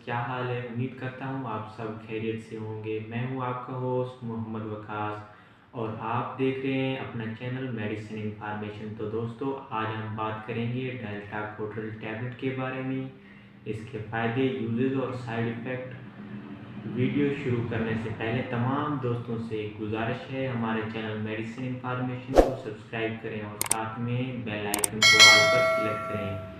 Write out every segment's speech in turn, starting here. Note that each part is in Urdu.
کیا حال ہے؟ امید کرتا ہوں آپ سب خیریت سے ہوں گے۔ میں ہوں آپ کا ہوسٹ محمد وقاص اور آپ دیکھ رہے ہیں اپنا چینل میڈیسن انفارمیشن۔ تو دوستو آج ہم بات کریں گے ڈیلٹا کوٹرل ٹیبلٹ کے بارے میں، اس کے فائدے، یوزز اور سائیڈ ایفیکٹ۔ ویڈیو شروع کرنے سے پہلے تمام دوستوں سے ایک گزارش ہے، ہمارے چینل میڈیسن انفارمیشن کو سبسکرائب کریں اور ساتھ میں بیل آئیکن کو آل پر کلک کریں۔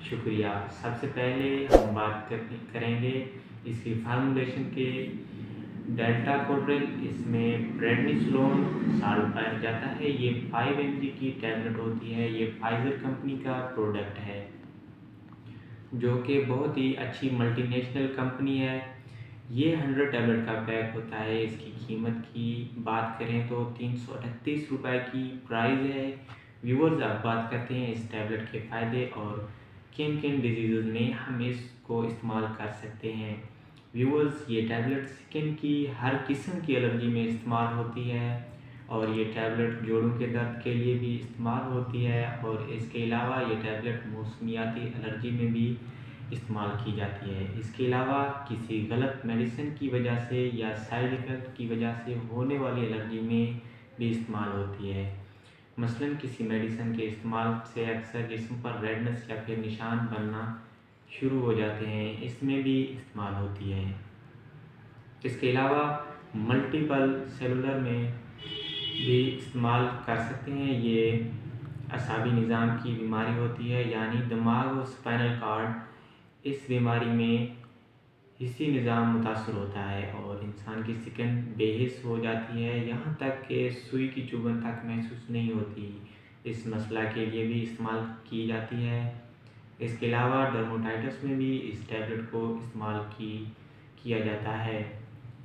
شکریہ۔ سب سے پہلے ہم بات کریں گے اس کی فارمولیشن کے۔ ڈیلٹا کوٹرل، اس میں پریڈنیسولون سالٹ پایا جاتا ہے۔ یہ 5 mg کی ٹیبلٹ ہوتی ہے۔ یہ فائزر کمپنی کا پروڈکٹ ہے جو کہ بہت ہی اچھی ملٹی نیشنل کمپنی ہے۔ یہ 100 ٹیبلٹ کا پیک ہوتا ہے۔ اس کی قیمت کی بات کریں تو 338 روپے کی پرائز ہے۔ ویورز، اب بات کرتے ہیں اس ٹیبلٹ کے فائدے اور کن کن ڈیزیزز میں ہم اس کو استعمال کر سکتے ہیں۔ ویورز، یہ ٹیبلٹ سکن کی ہر قسم کی الرجی میں استعمال ہوتی ہے اور یہ ٹیبلٹ جوڑوں کے درد کے لیے بھی استعمال ہوتی ہے، اور اس کے علاوہ یہ ٹیبلٹ موسمیاتی الرجی میں بھی استعمال کی جاتی ہے۔ اس کے علاوہ کسی غلط میڈیسن کی وجہ سے یا سائیڈ ایفیکٹ کی وجہ سے ہونے والی الرجی میں بھی استعمال ہوتی ہے۔ مثلاً کسی میڈیسن کے استعمال سے اکثر جسم پر ریڈنس یا پھر نشان بننا شروع ہو جاتے ہیں، اس میں بھی استعمال ہوتی ہے۔ اس کے علاوہ ملٹیپل سیلولر میں بھی استعمال کر سکتے ہیں۔ یہ اعصابی نظام کی بیماری ہوتی ہے، یعنی دماغ و اسپائنل کارڈ، اس بیماری میں حسی نظام متاثر ہوتا ہے اور انسان کی سکن بے حس ہو جاتی ہے، یہاں تک کہ سوئی کی چبھن تک محسوس نہیں ہوتی۔ اس مسئلہ کے لیے بھی استعمال کی جاتی ہے۔ اس کے علاوہ ڈرموٹائٹس میں بھی اس ٹیبلٹ کو استعمال کیا جاتا ہے۔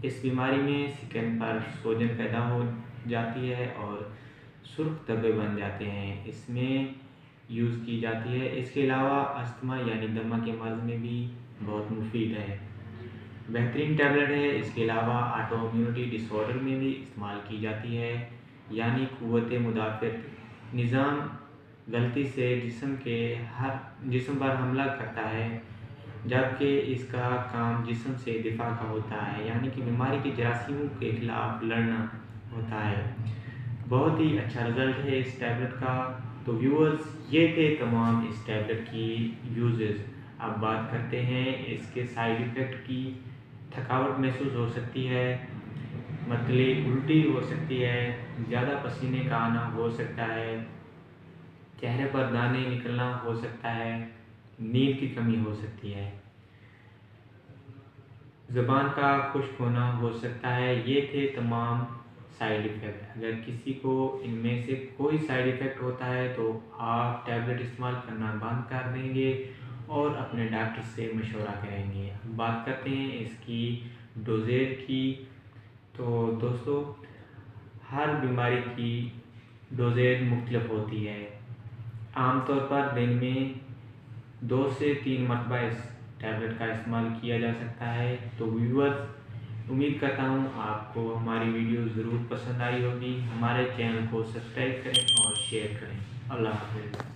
اس بیماری میں سکن پر سوجن پیدا ہو جاتی ہے اور سرخ دھبے بن جاتے ہیں، اس میں یوز کی جاتی ہے۔ اس کے علاوہ استھما یعنی دمہ کے مرض میں بھی بہت مفید ہے، بہترین ٹیبلٹ ہے۔ اس کے علاوہ آٹو امیونٹی ڈس آرڈر میں بھی استعمال کی جاتی ہے، یعنی قوت مدافعت نظام غلطی سے جسم پر حملہ کرتا ہے، جبکہ اس کا کام جسم سے دفاع کا ہوتا ہے، یعنی کہ بیماری کے جراثیموں کے خلاف لڑنا ہوتا ہے۔ بہت ہی اچھا رزلٹ ہے اس ٹیبلٹ کا۔ تو ویورز، یہ تھے تمام اس ٹیبلٹ کی یوزز۔ اب بات کرتے ہیں اس کے سائیڈ ایفیکٹ کی۔ تھکاوٹ محسوس ہو سکتی ہے، متلی الٹی ہو سکتی ہے، زیادہ پسینے کا آنا ہو سکتا ہے، چہرے پر دانے نکلنا ہو سکتا ہے، نیند کی کمی ہو سکتی ہے، زبان کا خشک ہونا ہو سکتا ہے۔ یہ تھے تمام سائیڈ ایفیکٹ۔ اگر کسی کو ان میں سے کوئی سائیڈ ایفیکٹ ہوتا ہے تو آپ ٹیبلٹ استعمال کرنا بند کر دیں گے اور اپنے ڈاکٹر سے مشورہ کریں گے۔ بات کرتے ہیں اس کی ڈوزیج کی۔ تو دوستو، ہر بیماری کی ڈوزیج مختلف ہوتی ہے۔ عام طور پر دن میں 2 سے 3 مرتبہ اس ٹیبلٹ کا استعمال کیا جا سکتا ہے۔ تو ویورز، امید کرتا ہوں آپ کو ہماری ویڈیو ضرور پسند آئی ہوگی۔ ہمارے چینل کو سبسکرائب کریں اور شیئر کریں۔ اللہ حافظ۔